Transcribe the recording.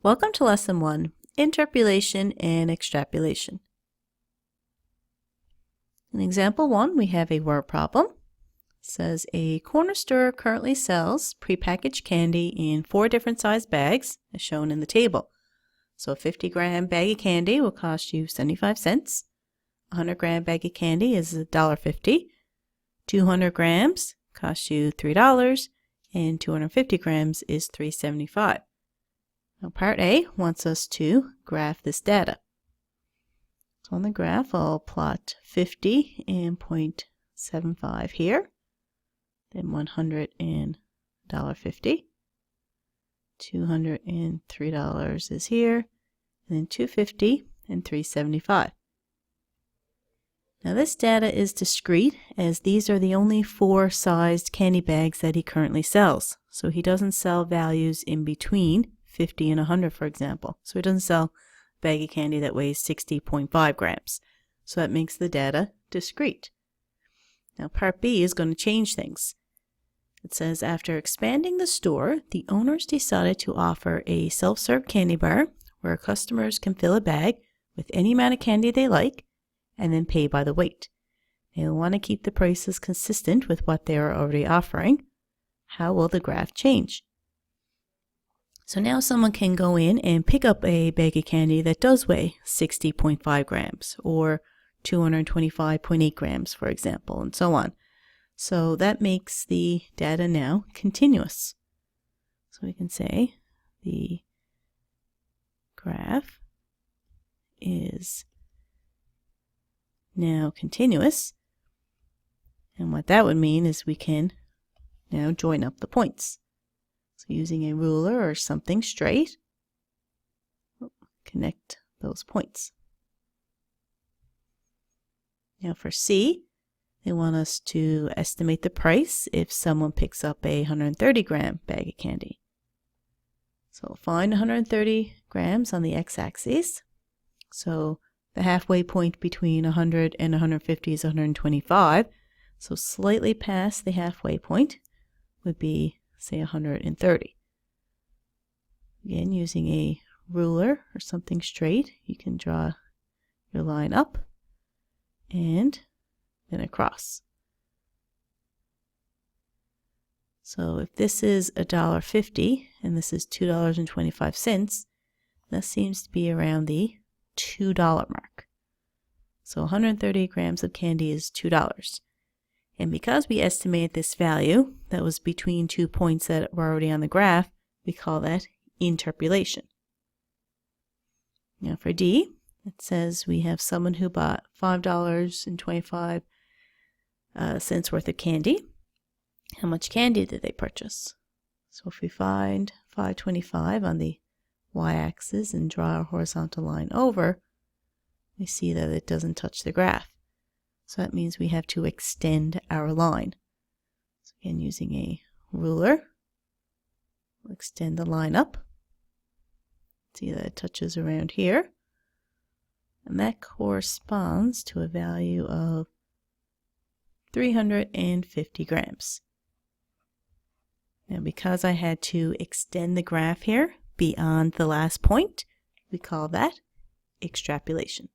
Welcome to Lesson 1, Interpolation and Extrapolation. In example 1, we have a word problem. It says a corner store currently sells prepackaged candy in 4 different size bags, as shown in the table. So a 50-gram bag of candy will cost you 75 cents. A 100-gram bag of candy is $1.50. 200 grams costs you $3, and 250 grams is $3.75. Now part A wants us to graph this data. So on the graph I'll plot 50 and 0.75 here, then 100 and $1.50, $200 and $3 is here, and then 250 and $3.75. Now this data is discrete, as these are the only 4 sized candy bags that he currently sells. So he doesn't sell values in between 50 and 100, for example. So he doesn't sell a bag of candy that weighs 60.5 grams. So that makes the data discrete. Now part B is going to change things. It says after expanding the store, the owners decided to offer a self-serve candy bar where customers can fill a bag with any amount of candy they like and then pay by the weight. They want to keep the prices consistent with what they are already offering. How will the graph change? So now someone can go in and pick up a bag of candy that does weigh 60.5 grams or 225.8 grams, for example, and so on. So that makes the data now continuous. So we can say the graph is now continuous. And what that would mean is we can now join up the points. So using a ruler or something straight, connect those points. Now for C, they want us to estimate the price if someone picks up a 130-gram bag of candy. So find 130 grams on the x-axis. So the halfway point between 100 and 150 is 125. So slightly past the halfway point would be, say, 130. Again, using a ruler or something straight, you can draw your line up and then across. So if this is $1.50 and this is $2.25, that seems to be around the $2 mark. So 130 grams of candy is $2. And because we estimated this value that was between 2 points that were already on the graph, we call that interpolation. Now for D, it says we have someone who bought $5.25 worth of candy. How much candy did they purchase? So if we find $5.25 on the y-axis and draw a horizontal line over, we see that it doesn't touch the graph. So that means we have to extend our line. So again, using a ruler, we'll extend the line up. See that it touches around here. And that corresponds to a value of 350 grams. Now because I had to extend the graph here beyond the last point, we call that extrapolation.